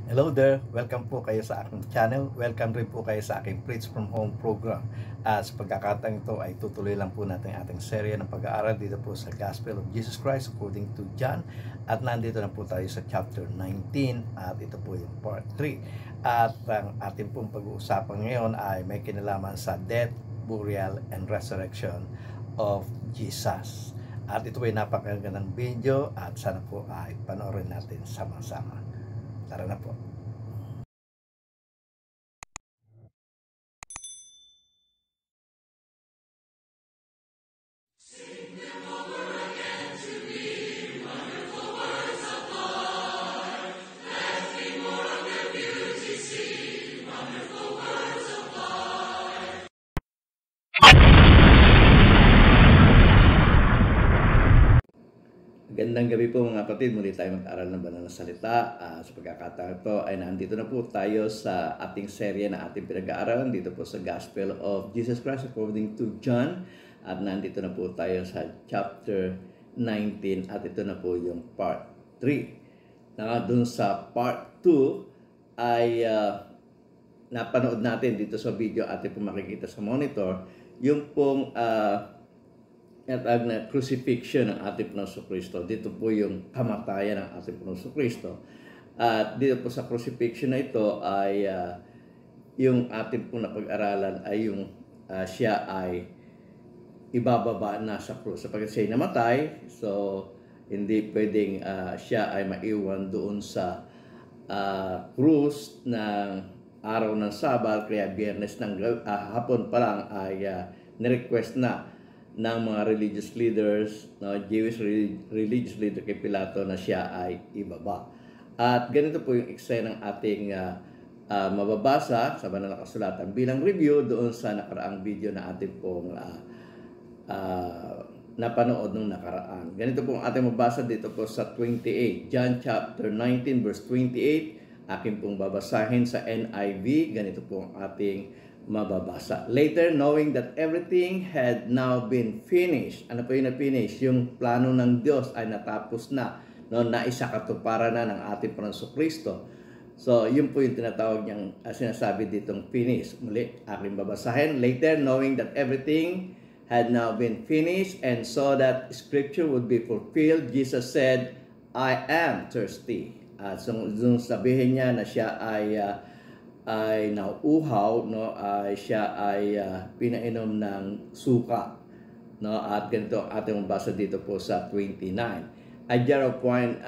Hello there! Welcome po kayo sa aking channel. Welcome rin po kayo sa aking Preach from Home program. At sa pagkakataong ito ay tutuloy lang po natin ang ating serye ng pag-aaral dito po sa Gospel of Jesus Christ according to John. At nandito na po tayo sa chapter 19 at ito po yung part 3. At ang ating pong pag-uusapan ngayon ay may kinalaman sa death, burial, and resurrection of Jesus. At ito ay napakagandang video at sana po ay panoorin natin sama-sama. Tara na po. Gandang gabi po mga kapatid, muli tayo mag-aral ng banal na salita. Sa pagkakataon ito ay nandito na po tayo sa ating serye na ating pinag-aaralan dito po sa Gospel of Jesus Christ according to John. At nandito na po tayo sa chapter 19 at ito na po yung part 3. Doon sa part 2 ay napanood natin dito sa video ating po makikita sa monitor yung pong na crucifixion ng ating Panginoon Kristo. Dito po yung kamatayan ng ating Panginoon Kristo. At dito po sa crucifixion na ito ay yung ating pong napag-aralan ay yung siya ay ibababa na sa krus. Sapagkat siya ay namatay, so hindi pwedeng siya ay maiwan doon sa krus ng araw ng Sabat, kaya Biyernes ng hapon pa lang ay nirequest na ng mga religious leaders, Jewish religious leader kay Pilato na siya ay ibaba. At ganito po yung eksena ng ating mababasa sa banal na kasulatan bilang review doon sa nakaraang video na ating pong napanood nung nakaraan. Ganito po ang ating mabasa dito po sa 28. John chapter 19 verse 28. Aking pong babasahin sa NIV. Ganito po ang ating mababasa. Later, knowing that everything had now been finished. Ano po yung na-finish? Yung plano ng Diyos ay natapos na. Naisakatuparan na ng ating Panginoon Kristo. So, yun po yung tinatawag niyang sinasabi ditong finish. Muli, aking babasahin. Later, knowing that everything had now been finished and so that scripture would be fulfilled, Jesus said, I am thirsty. So, sabihin niya na siya ay nauuhaw, siya ay pinainom ng suka, at ganito ang ating mabasa dito po sa 29. A jar of wine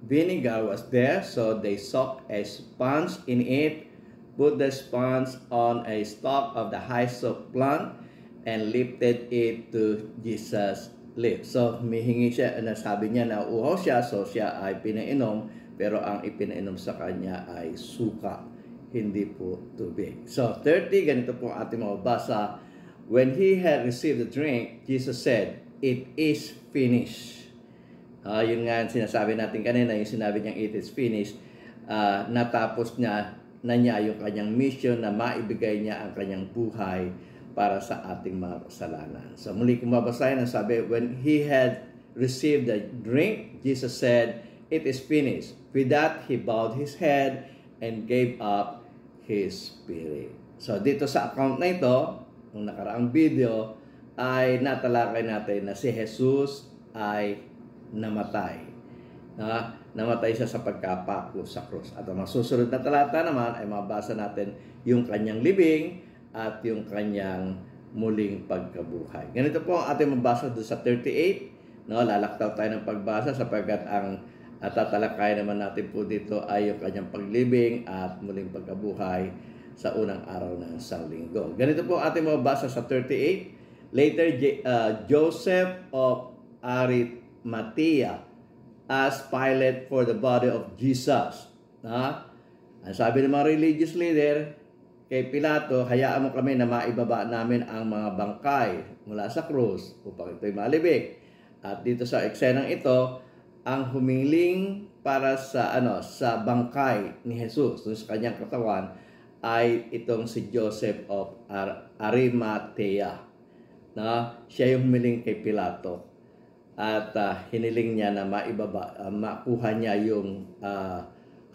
vinegar was there, so they soaked a sponge in it, put the sponge on a stalk of the hyssop plant, and lifted it to Jesus' lips. So humihingi siya, sabi niya na uhaw siya, so siya ay pinainom, pero ang ipinainom sa kanya ay suka, hindi po tubig. So 30, ganito po ang ating mababasa. When he had received the drink, Jesus said, it is finished. Yun nga sinasabi natin kanina, yung sinabi niyang it is finished, natapos niya yung kanyang mission na maibigay niya ang kanyang buhay para sa ating mga kasalanan. So muli kong babasahin ang sabi, when he had received the drink, Jesus said, it is finished. With that, he bowed his head and gave up his spirit. So dito sa account na ito, nung nakaraang video, ay natalakay natin na si Jesus ay namatay. Namatay siya sa pagkapako sa krus. At ang masusunod na talata naman ay mabasa natin yung kanyang libing at yung kanyang muling pagkabuhay. Ganito po ang ating mabasa doon sa 38. Lalaktaw tayo ng pagbasa sapagkat ang tatalakay naman natin po dito ay yung kanyang paglibing at muling pagkabuhay sa unang araw ng isang linggo. Ganito po ating mabasa sa 38. Later, Joseph of Arimathea asked Pilate for the body of Jesus. Ang sabi ng mga religious leader kay Pilato, hayaan mo kami na maibaba namin ang mga bangkay mula sa krus upang ito'y malibig. At dito sa eksenang ito, ang humiling para sa sa bangkay ni Jesus dun sa kanyang katawan ay itong si Joseph of Arimathea. Siya yung humiling kay Pilato at hiniling niya na makuha niya yung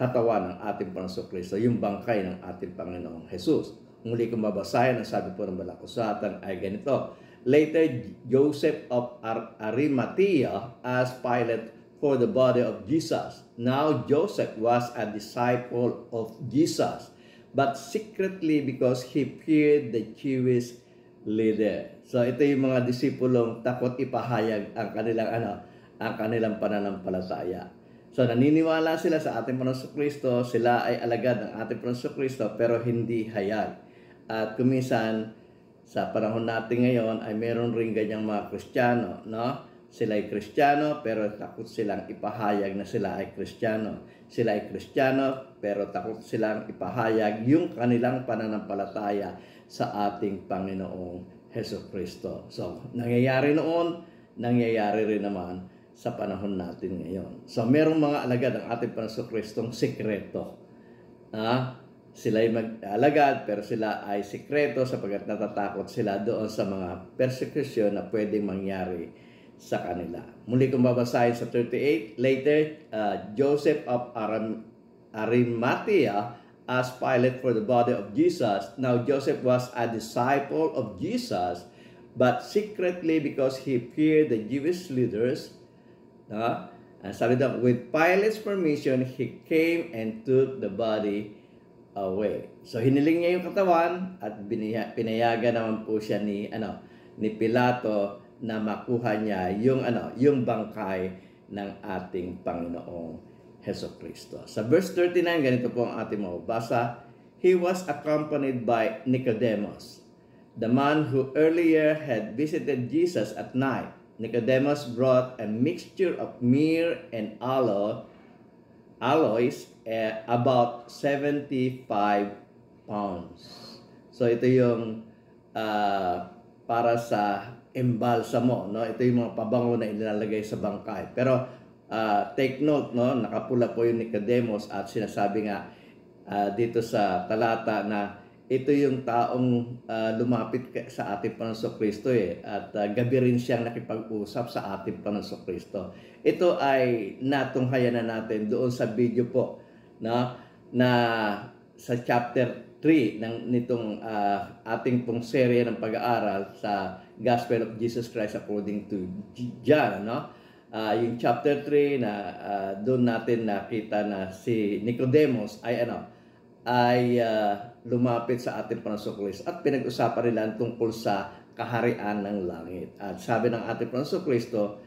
katawan ng ating Panginoong Kristo, yung bangkay ng ating Panginoong Jesus. Muli kong babasahin, ang sabi po ng Banal na Kasulatan ay ganito. Later, Joseph of Arimathea asked Pilate for the body of Jesus. Now, Joseph was a disciple of Jesus, but secretly because he feared the Jewish leader. So, ito yung mga disipulong takot ipahayag ang kanilang pananampalataya. So, naniniwala sila sa ating Panginoong Kristo, sila ay alagad ng ating Panginoong Kristo, pero hindi hayag. At kuminsan, sa panahon natin ngayon ay meron rin ganyang mga Kristiyano, no? Sila ay Kristiyano pero takot silang ipahayag na sila ay Kristiyano. Sila ay Kristiyano pero takot silang ipahayag yung kanilang pananampalataya sa ating Panginoong Hesukristo. So, nangyayari noon, nangyayari rin naman sa panahon natin ngayon. So, merong mga alagad ng ating Panginoong Kristong sikreto. Sila ay mag-alagad pero sila ay sikreto sapagkat natatakot sila doon sa mga persecution na pwedeng mangyari sa kanila. Muli kong babasahin sa 38. Later, Joseph of Arimathea asked Pilate for the body of Jesus. Now, Joseph was a disciple of Jesus, but secretly because he feared the Jewish leaders. Sabi daw, with Pilate's permission, he came and took the body away. So hiniling niya yung katawan at pinayagan naman po siya ni Pilato na makuha niya yung bangkay ng ating Panginoong Hesukristo. Sa verse 39, ganito po ang ating mababasa. He was accompanied by Nicodemus, the man who earlier had visited Jesus at night. Nicodemus brought a mixture of myrrh and aloes, about 75 pounds. So ito yung para sa embalsamo, no? Ito yung mga pabango na ilalagay sa bangkay. Pero take note, no? Nakapula po yung Nicodemus at sinasabi nga dito sa talata na ito yung taong lumapit sa ating Panginoong Kristo at gabi rin siyang nakipag-usap sa ating Panginoong Kristo. Ito ay natunghayan na natin doon sa video po na sa chapter 3 nitong ating pong serye ng pag-aaral sa Gospel of Jesus Christ according to John, yung chapter 3 na doon natin nakita na si Nicodemus ay lumapit sa ating Panginoong Kristo at pinag-usapan nila tungkol sa kaharian ng langit. At sabi ng ating Panginoong Kristo,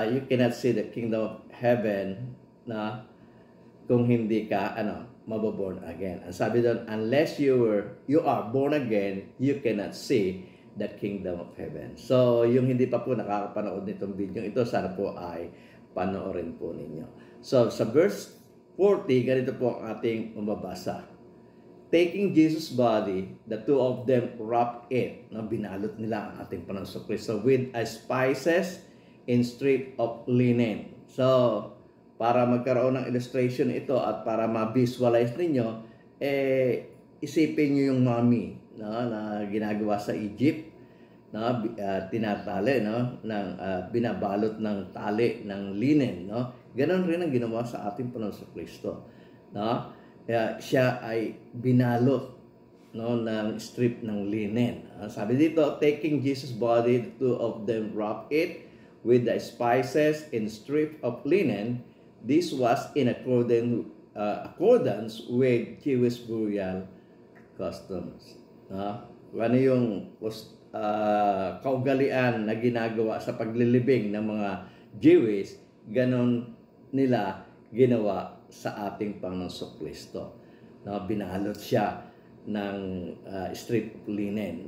you cannot see the kingdom of heaven kung hindi ka maboborn again. Ang sabi doon, unless you are born again, you cannot see the kingdom of heaven. So, yung hindi pa po nakakapanood nitong video ito, sana po ay panoorin po ninyo. So, sa verse 40, ganito po ang ating mababasa. Taking Jesus' body, the two of them wrapped it. Binalot nila ang ating Panginoong Kristo with spices in strip of linen. So, para magkaroon ng illustration ito at para ma-visualize ninyo, isipin nyo yung mummy na ginagawa sa Egypt, tinatali, binabalot ng tali ng linen. Ganon rin ang ginawa sa ating Panginoong Kristo. Kaya siya ay binalot ng strip ng linen. Sabi dito, taking Jesus' body, the two of them wrapped it with the spices in strip of linen. This was in accordance with Jewish burial customs. Ano yung kaugalian na ginagawa sa paglilibing ng mga Jewish, ganon nila ginawa sa ating Panginoong Kristo. Binalot siya ng strip of linen,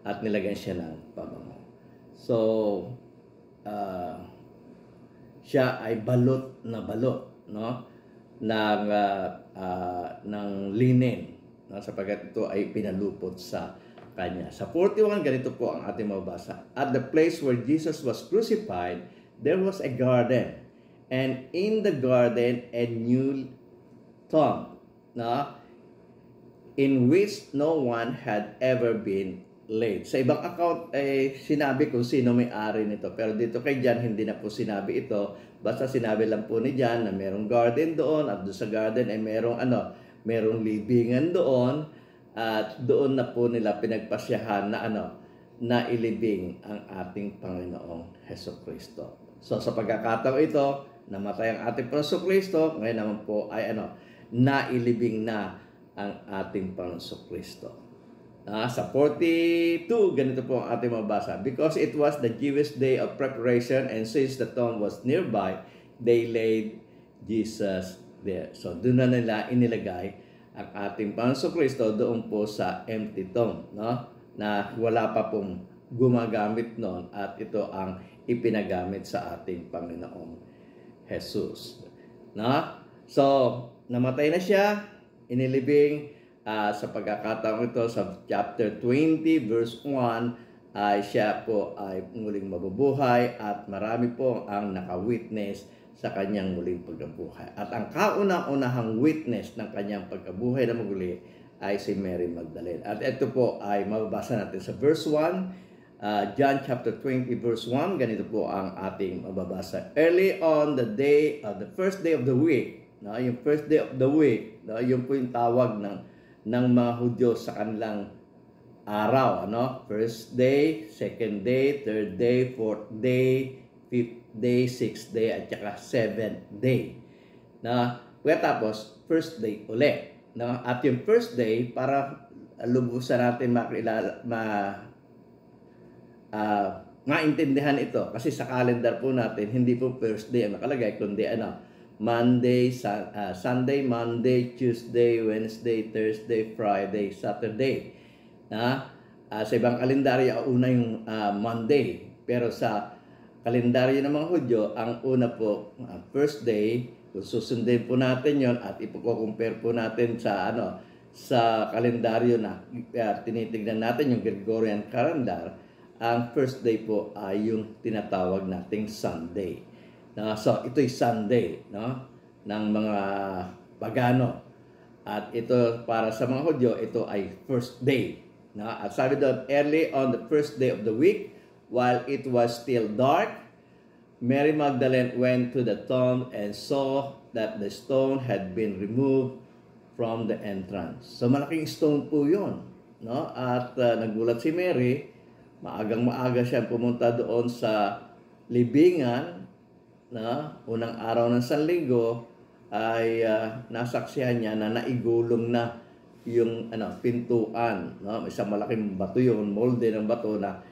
at nilagyan siya ng pabango. So, siya ay balot ng linen, sapagkat ito ay pinalupot sa kanya. Sa 41, ganito po ang ating mababasa. At the place where Jesus was crucified, there was a garden, and in the garden a new tomb, in which no one had ever been laid. Sa ibang account ay sinabi kung sino may-ari nito. Pero dito kay John, hindi na po sinabi ito. Basta sinabi lang po ni John na merong garden doon at doon sa garden ay merong libingan doon at doon na po nila pinagpasyahan na na ilibing ang ating Panginoong Hesukristo. So sa pagkakataon ito, namatay ang ating Panginoong Kristo, ngayon naman po ay nailibing na ang ating Panginoong Kristo. Sa 42, ganito po ang ating mabasa. Because it was the Jewish day of preparation and since the tomb was nearby, they laid Jesus there. So doon na nila inilagay ang ating Panginoong Kristo doon po sa empty tomb, na wala pa pong gumagamit noon at ito ang ipinagamit sa ating Panginoong Jesus. So namatay na siya, inilibing. Sa pagkakataong ito sa chapter 20 verse 1 ay siya po ay muling mabubuhay at marami po ang nakawitness sa kanyang muling pagkabuhay. At ang kauna-unahang witness ng kanyang pagkabuhay na muli ay si Mary Magdalene. At ito po ay mababasa natin sa verse 1, John chapter 20 verse 1, ganito po ang ating mababasa. Early on the day of the first day of the week, yung first day of the week, yung po yung tawag ng mga Hudyo sa kanilang araw, First day, second day, third day, fourth day, fifth day, sixth day, at saka seventh day. Tapos, first day uli. At yung first day, para lubusan natin maintindihan ito. Kasi sa calendar po natin, hindi po first day ang nakalagay, kundi Monday, Sunday, Monday, Tuesday, Wednesday, Thursday, Friday, Saturday. Sa ibang kalendaryo, una yung Monday. Pero sa kalendaryo ng mga Hudyo, ang una po, first day, kung susundin po natin yon at ipo-compare po natin sa sa kalendaryo na tinitignan natin yung Gregorian calendar, ang first day po ay yung tinatawag nating Sunday. So ito'y Sunday ng mga pagano. At ito para sa mga Hudyo, ito ay first day. At sabi doon, early on the first day of the week, while it was still dark, Mary Magdalene went to the tomb and saw that the stone had been removed from the entrance. So malaking stone po yun. At nagulat si Mary, maagang-maaga siya pumunta doon sa libingan, unang araw ng Sanlinggo ay nasaksihan niya na naigulong na yung pintuan, isang malaking bato yun, molde ng bato na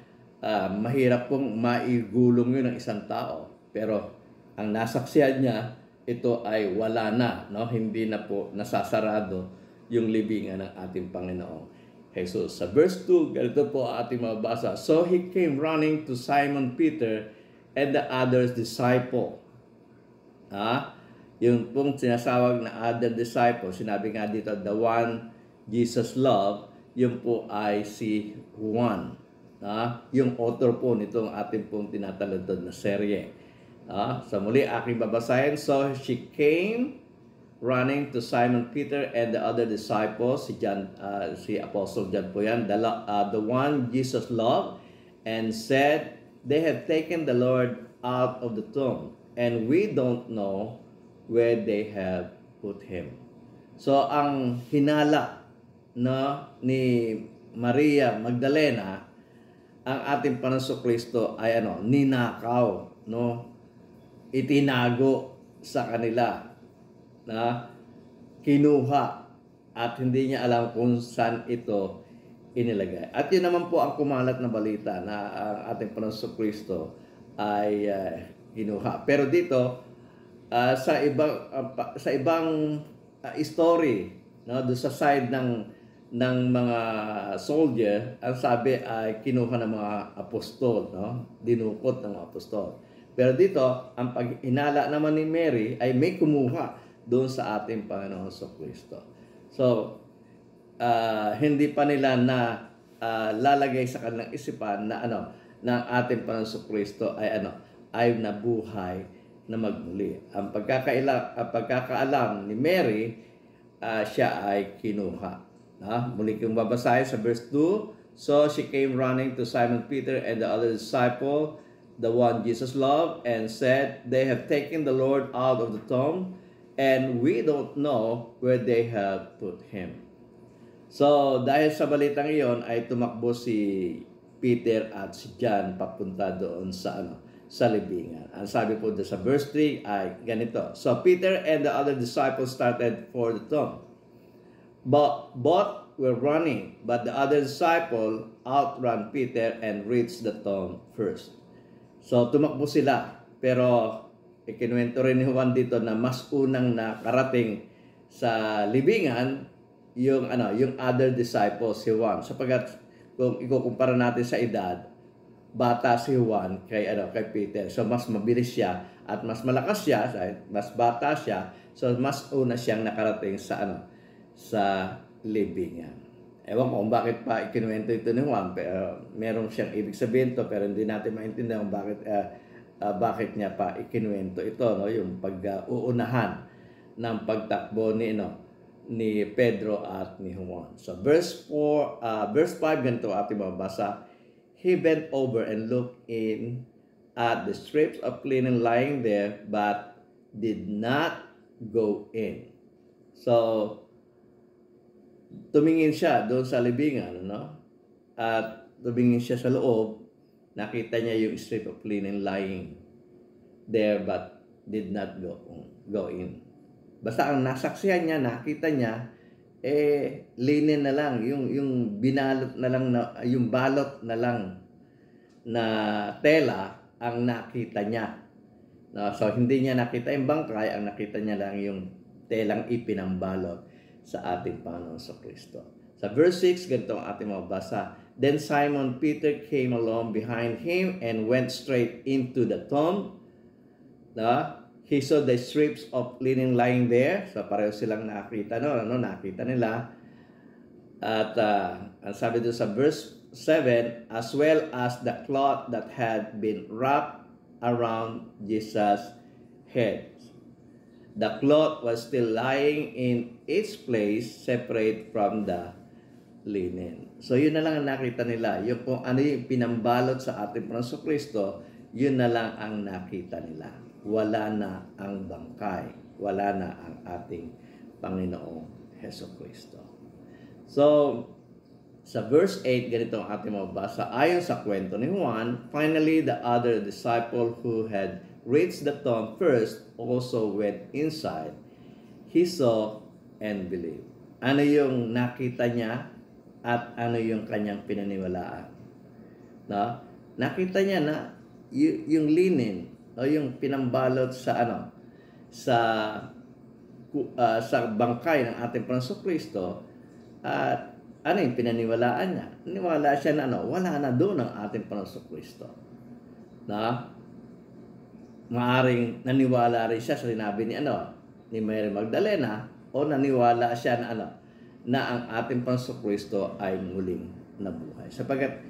mahirap pong maigulong yun ng isang tao. Pero ang nasaksihan niya, ito ay wala na, hindi na po nasasarado yung libingan ng ating Panginoong Jesus. Sa verse 2, ganito po ating mabasa. So he came running to Simon Peter and the other's disciple. Yung pong sinasawag na other disciple, sinabi nga dito, the one Jesus loved, yung po ay si Juan. Yung author po nitong ating pong tinatalentod na serye. So muli aking babasahin. So she came running to Simon Peter and the other disciples, si Apostle John po yan, the one Jesus loved, and said, they have taken the Lord out of the tomb, and we don't know where they have put him. So ang hinala ni Maria Magdalena, ang ating Panginoong Kristo ay ninakaw, itinago sa kanila, kinuha, at hindi niya alam kung saan ito inilagay. At yun naman po ang kumalat na balita na ang ating Panginoong Kristo ay kinuha. Pero dito sa ibang story, doon sa side ng mga soldier, ang sabi ay kinuha ng mga apostol, dinukot ng mga apostol. Pero dito, ang paghinala naman ni Mary ay may kumuha doon sa ating Panginoong Kristo. So, hindi pa nila na lalagay sa kanilang isipan na ng ating Panginoong Kristo ay nabuhay na magmuli. Ang pagkakaalam ni Mary, siya ay kinuha. Muli kong babasahin sa verse 2. So she came running to Simon Peter and the other disciple, the one Jesus loved, and said, "They have taken the Lord out of the tomb, and we don't know where they have put him." So dahil sa balitang iyon ay tumakbo si Peter at si John papunta doon sa sa libingan. Ang sabi po doon sa verse 3 ay ganito. So Peter and the other disciples started for the tomb. But both were running, but the other disciple outran Peter and reached the tomb first. So tumakbo sila, pero ikinuwento rin ni Juan dito na mas unang nakarating sa libingan yung other disciples, si Juan. Sapagkat kung ikukumpara natin sa edad, bata si Juan kay Peter. So mas mabilis siya at mas malakas siya, mas bata siya. So mas una siyang nakarating sa sa libingan. Ewan ko kung bakit pa ikinuwento ito ni Juan, pero meron siyang ibig sabihin to, pero hindi natin maintindihan kung bakit niya pa ikinuwento ito, yung pag-uunahan ng pagtakbo ni Pedro at ni Juan. So verse 5 ganito ating mabasa. He bent over and looked in at the strips of linen lying there, but did not go in. So tumingin siya doon sa libingan, at tumingin siya sa loob, nakita niya yung strip of linen lying there, but did not go in. Basta ang nasaksihan niya, nakita niya, linen na lang, yung binalot na lang, yung balot na lang na tela ang nakita niya. So hindi niya nakita yung bangkay, ang nakita niya lang yung telang ipinambalot sa ating Panginoon sa Kristo. Sa verse 6, ganito ang ating mabasa. Then Simon Peter came along behind him and went straight into the tomb. He saw the strips of linen lying there. So pareho silang nakita, nakita nila. At ang sabi doon sa verse 7, as well as the cloth that had been wrapped around Jesus' head. The cloth was still lying in its place, separate from the linen. So yun na lang ang nakita nila. Yung kung ano yung pinambalot sa ating Panginoon Kristo, yun na lang ang nakita nila. Wala na ang bangkay. Wala na ang ating Panginoong Hesus Kristo. So, sa verse 8, ganito ang ating mabasa. Ayon sa kwento ni Juan, finally the other disciple who had reached the tomb first also went inside. He saw and believed. Ano yung nakita niya at ano yung kanyang pinaniwalaan? Nakita niya na yung linen o yung pinambalot sa sa bangkay ng ating Panginoon Kristo, at ano yung pinaniwalaan niya? Naniwala siya na wala na doon ang ating Panginoon Kristo. Maaring naniwala rin siya sa sinabi ni Mary Magdalena, o naniwala siya na ang ating Panginoon Kristo ay muling nabuhay. Sapagkat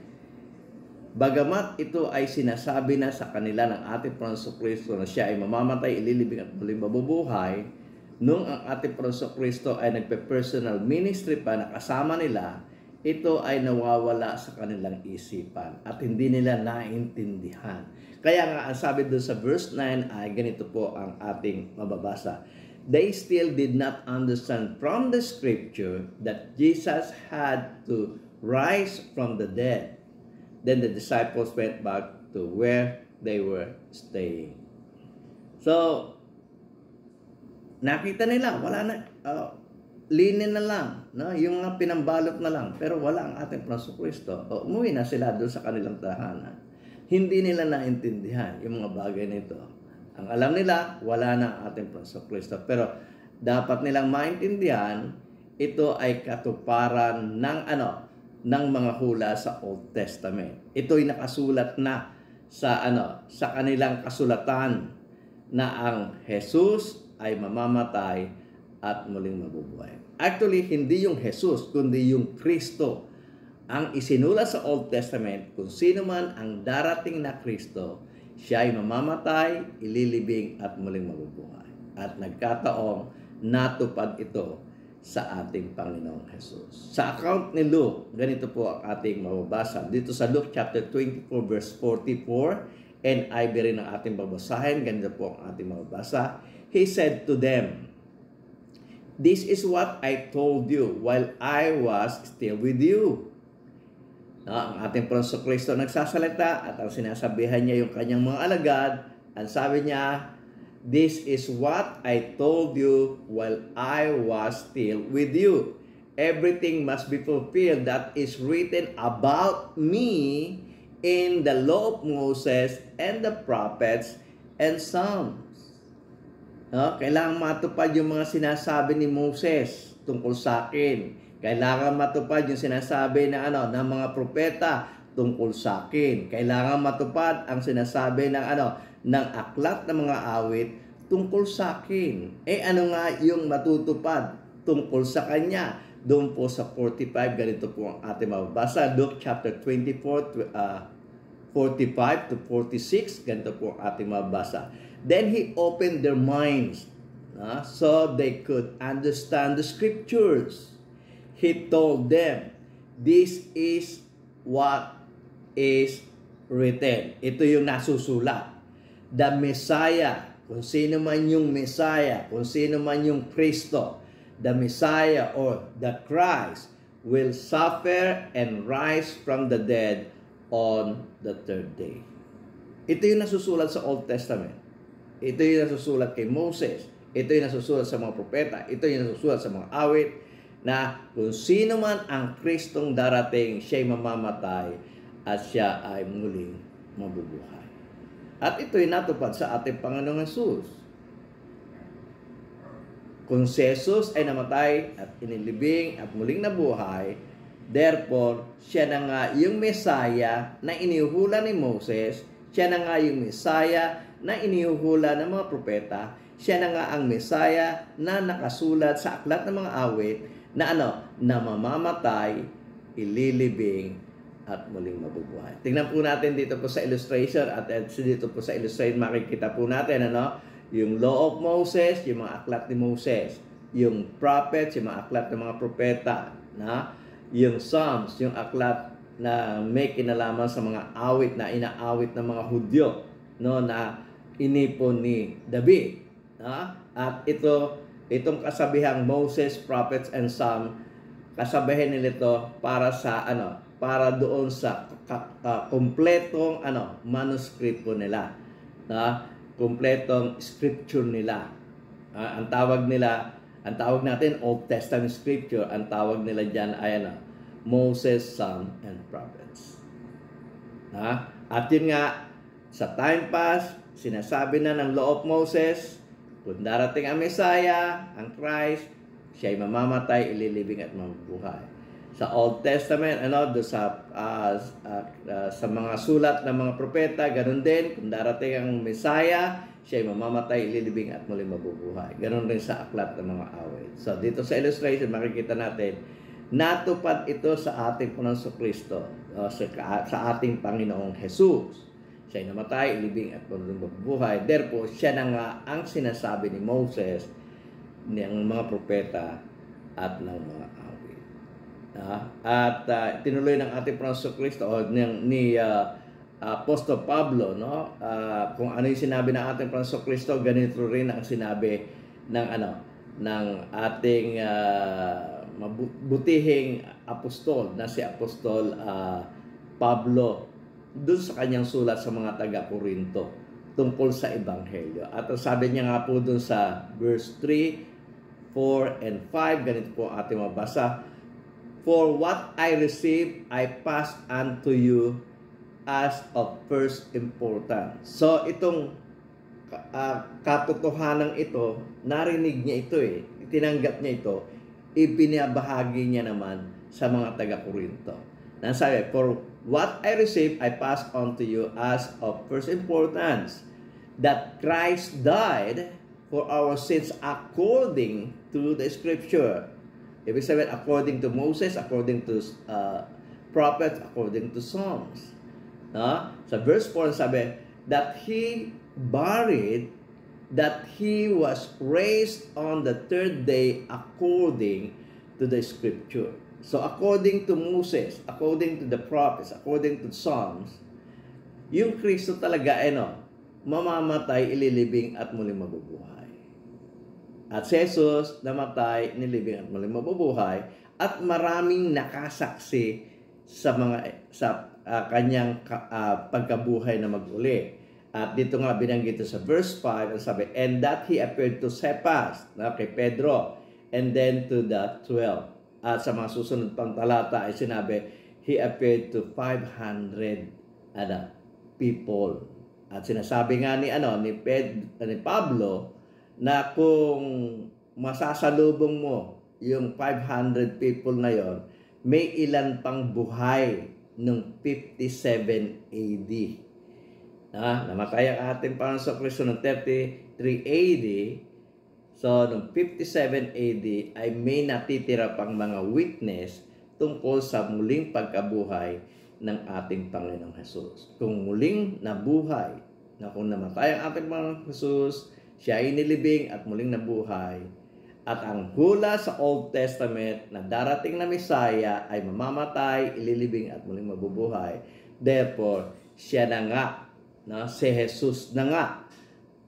bagamat ito ay sinasabi na sa kanila ng ating Panginoon Kristo na siya ay mamamatay, ililibing at muling mabubuhay, nung ang ating Panginoon Kristo ay nagpe-personal ministry pa na kasama nila, ito ay nawawala sa kanilang isipan at hindi nila naintindihan. Kaya nga, ang sabi doon sa verse 9 ay ganito po ang ating mababasa. They still did not understand from the scripture that Jesus had to rise from the dead. Then the disciples went back to where they were staying. So, nakita nila, wala na, linen na lang, yung mga pinambalot na lang, pero wala ang ating Panginoon Kristo. Umuwi na sila doon sa kanilang tahanan. Hindi nila naintindihan yung mga bagay nito. Ang alam nila, wala na ang ating Panginoon Kristo. Pero dapat nilang maintindihan, ito ay katuparan ng mga hula sa Old Testament. Ito ay nakasulat na sa kanilang kasulatan na ang Jesus ay mamamatay at muling mabubuhay. Actually, hindi yung Jesus, kundi yung Kristo ang isinulat sa Old Testament. Kung sino man ang darating na Kristo, siya ay mamamatay, ililibing at muling mabubuhay. At nagkataong natupad ito sa ating Panginoong Jesus. Sa account ni Luke, ganito po ang ating mababasa. Dito sa Luke chapter 24 verse 44, NIV rin ang ating babasahin. Ganito po ang ating mababasa. He said to them, "This is what I told you while I was still with you." Ang ating Panginoong Kristo nagsasalita at ang sinasabihan niya yung kanyang mga alagad. Ang sabi niya, "This is what I told you while I was still with you. Everything must be fulfilled that is written about me in the law of Moses and the prophets and Psalms." Kailangan matupad yung mga sinasabi ni Moses tungkol sa akin. Kailangan matupad yung sinasabi ng mga propeta tungkol sa akin. Kailangan matupad ang sinasabi ng aklat ng mga awit tungkol sa akin. Ano nga yung matutupad tungkol sa kanya? Doon po sa 45, ganito po ang ating mababasa. Luke chapter 24, 45 to 46, ganito po ang ating mababasa. Then he opened their minds so they could understand the scriptures. He told them, "This is what is written." Ito yung nasusulat. The Messiah, kung sino man yung Messiah, kung sino man yung Kristo, the Messiah or the Christ will suffer and rise from the dead on the third day. Ito yung nasusulat sa Old Testament. Ito yung nasusulat kay Moses. Ito yung nasusulat sa mga propeta. Ito yung nasusulat sa mga awit na kung sino man ang Kristong darating, siya'y mamamatay at siya ay muling mabubuhay. At ito'y natupad sa ating Panginoong Jesus. Kung si Jesus ay namatay at inilibing at muling nabuhay, therefore, siya na nga yung Messiah na iniuhula ni Moses, siya na nga yung Messiah na iniuhula ng mga propeta, siya na nga ang Messiah na nakasulat sa aklat ng mga awit na na mamamatay, ililibing, at muling mabubuhay. Tingnan po natin dito po sa illustration at dito po sa illustration makikita po natin yung law of Moses, yung mga aklat ni Moses, yung prophets, yung mga aklat ng mga propeta, yung Psalms, yung aklat na may kinalaman sa mga awit na inaawit ng mga Hudyo, na inipon ni David. At itong kasabihang Moses, prophets, and Psalm, kasabihan nila ito para sa para doon sa kumpletong manuskripto nila, kumpletong scripture nila. Ang tawag natin Old Testament scripture, ang tawag nila diyan ay Moses, Psalm, and prophets. At yun nga, sa time pass, sinasabi na ng law of Moses, kung darating ang Messiah, ang Christ, siya ay mamamatay, ililibing at mabubuhay. Sa Old Testament, doon sa mga sulat ng mga propeta, ganun din, kung darating ang Messiah, siya ay mamamatay, ililibing at muling mabubuhay. Ganun rin sa aklat ng mga awit. So, dito sa illustration, makikita natin, natupad ito sa ating Panginoong Kristo, sa ating Panginoong Jesus. Siya ay namatay, ilibing at muling mabubuhay. Therefore, siya na nga ang sinasabi ni Moses, ng mga propeta at ng mga awit. At tinuloy ng ating Panginoong Kristo ni Apostol Pablo, kung ano yung sinabi ng ating Panginoong Kristo, ganito rin ang sinabi ng ating mabutihing apostol na si Apostol Pablo doon sa kanyang sulat sa mga taga-Korinto tungkol sa Ebanghelyo. At sabi niya nga po doon sa verse 3, 4, and 5, ganito po ating mabasa. "For what I received, I passed on to you as of first importance." So, itong katotohanan ito, narinig niya ito itinanggap niya ito, ipinabahagi niya naman sa mga taga-Korinto. Nasabi, "For what I received, I passed on to you as of first importance, that Christ died for our sins according to the Scripture." Ibig sabihin, according to Moses, according to prophets, according to Psalms. Sa verse 4, sabi, "That He buried that He was raised on the third day according to the Scripture. So according to Moses, according to the prophets, according to Psalms, yung Kristo talaga mamamatay, ililibing at muling mabubuhay. At si Jesus namatay, nilibing at muling mabubuhay, at maraming nakasaksi sa kanyang pagkabuhay na maguli. At dito nga binanggit sa verse 5, ang sabi, and that He appeared to Cephas, kay Pedro, and then to the 12. At sa mga susunod pang talata ay sinabi, He appeared to 500 people. At sinasabi nga ni Pablo na kung masasalubong mo yung 500 people na yon, may ilan pang buhay noong 57 AD. Namatay ang ating Panginoon Kristo noong 33 AD. So, noong 57 AD ay may natitira pang mga witness tungkol sa muling pagkabuhay ng ating Panginoong Jesus. Kung muling nabuhay, kung namatay ang ating Panginoong Jesus, siya ay nilibing at muling nabuhay. At ang hula sa Old Testament na darating na Messiah ay mamamatay, ililibing at muling mabubuhay. Therefore, siya na nga, si Jesus na nga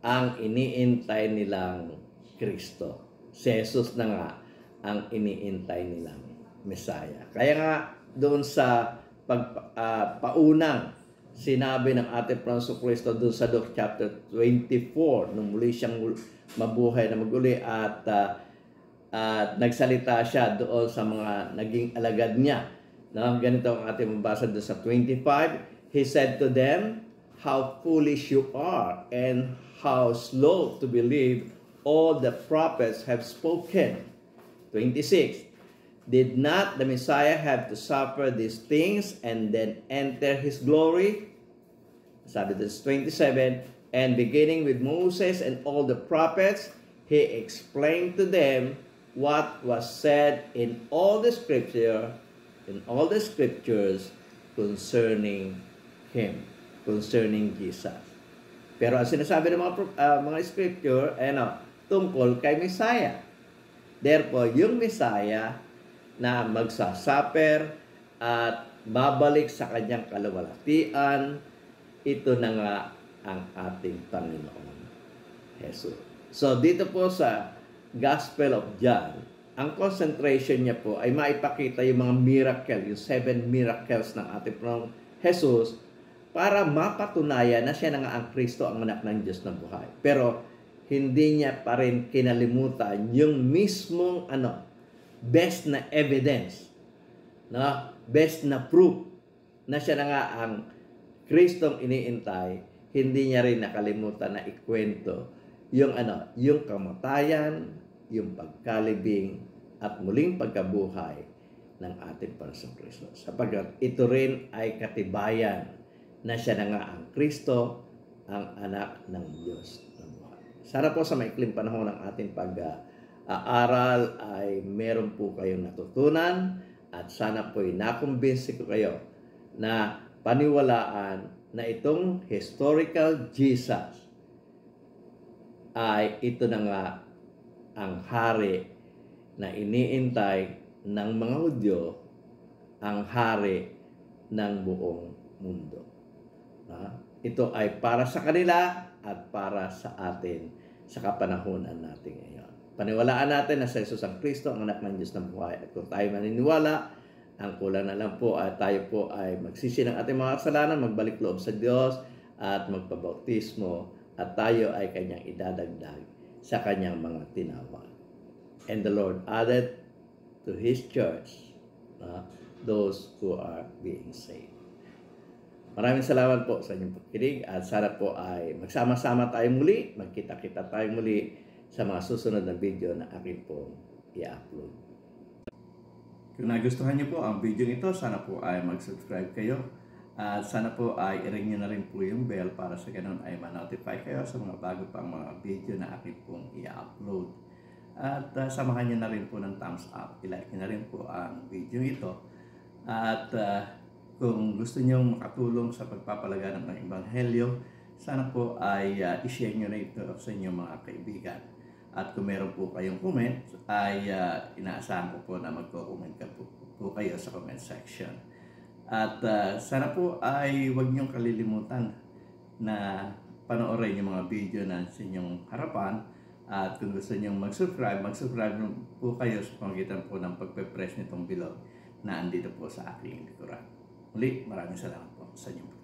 ang iniintay nilang Kristo. Si Jesus na nga ang iniintay nilang Messiah. Kaya nga doon sa paunang sinabi ng ating Panginoong Kristo doon sa Luke chapter 24, nung muli siyang mabuhay na maguli at nagsalita siya doon sa mga naging alagad niya. Ganito ang ating mabasa doon sa 25. He said to them, how foolish you are and how slow to believe all the prophets have spoken. 26. Did not the Messiah have to suffer these things and then enter His glory? Sabi this 27, and beginning with Moses and all the prophets, He explained to them what was said in all the scriptures concerning Him, concerning Jesus. Pero ang sinasabi ng mga scripture, tungkol kay Messiah. Therefore, yung Messiah na magsasuffer at babalik sa kanyang kaluwalhatian, ito na nga ang ating Panginoon Jesus. So dito po sa Gospel of John, ang concentration niya po ay maipakita yung mga miracle, yung 7 miracles ng ating Panginoon Jesus, para mapatunayan na siya na nga ang Kristo, ang anak ng Diyos na buhay. Pero hindi niya pa rin kinalimutan yung mismong best na evidence, best na proof na siya na nga ang Kristong iniintay. Hindi niya rin nakalimutan na ikwento yung yung kamatayan, yung pagkalibing at muling pagkabuhay ng ating Panginoong Kristo. Sapagkat ito rin ay katibayan na siya na nga ang Kristo, ang anak ng Diyos na buhay. Sana po sa maikling panahon ng ating pag-aaral ay meron po kayong natutunan at sana po ay nakumbinsi ko kayo na paniwalaan na itong historical Jesus ay ito na nga ang hari na iniintay ng mga Hudyo, ang hari ng buong mundo. Ito ay para sa kanila at para sa atin sa kapanahunan natin ngayon. Paniwalaan natin na sa Jesus ang Kristo, ang anak ng Diyos na buhay. At kung tayo maniniwala, ang kulang na lang po ay tayo po ay magsisi ng ating mga kasalanan, magbalik loob sa Diyos at magpabautismo at tayo ay kanyang idadagdag sa kanyang mga tinawag. And the Lord added to His church those who are being saved. Maraming salamat po sa inyong pagkinig at sana po ay magsama-sama tayo muli, magkita-kita tayo muli sa mga susunod na video na akin po i-upload. Kung nagustuhan niyo po ang video nito, sana po ay mag-subscribe kayo at sana po ay i-ring niyo na rin po yung bell para sa ganun ay ma-notify kayo sa mga bago pang mga video na akin pong i-upload. At samahan niyo na rin po ng thumbs up. I-like niyo na rin po ang video ito. At kung gusto niyo makatulong sa pagpapalaganap ng Ebanghelyo, Sana po ay i-share nyo na ito sa inyong mga kaibigan. At kung meron po kayong comment, ay inaasahan ko po na magko-comment po kayo sa comment section. At sana po ay huwag niyong kalilimutan na panoorin yung mga video na sa inyong harapan. At kung gusto niyong mag-subscribe po kayo sa pamagitan po ng pagpe-press nitong below na andito po sa aking likuran. Muli, maraming salamat po sa inyong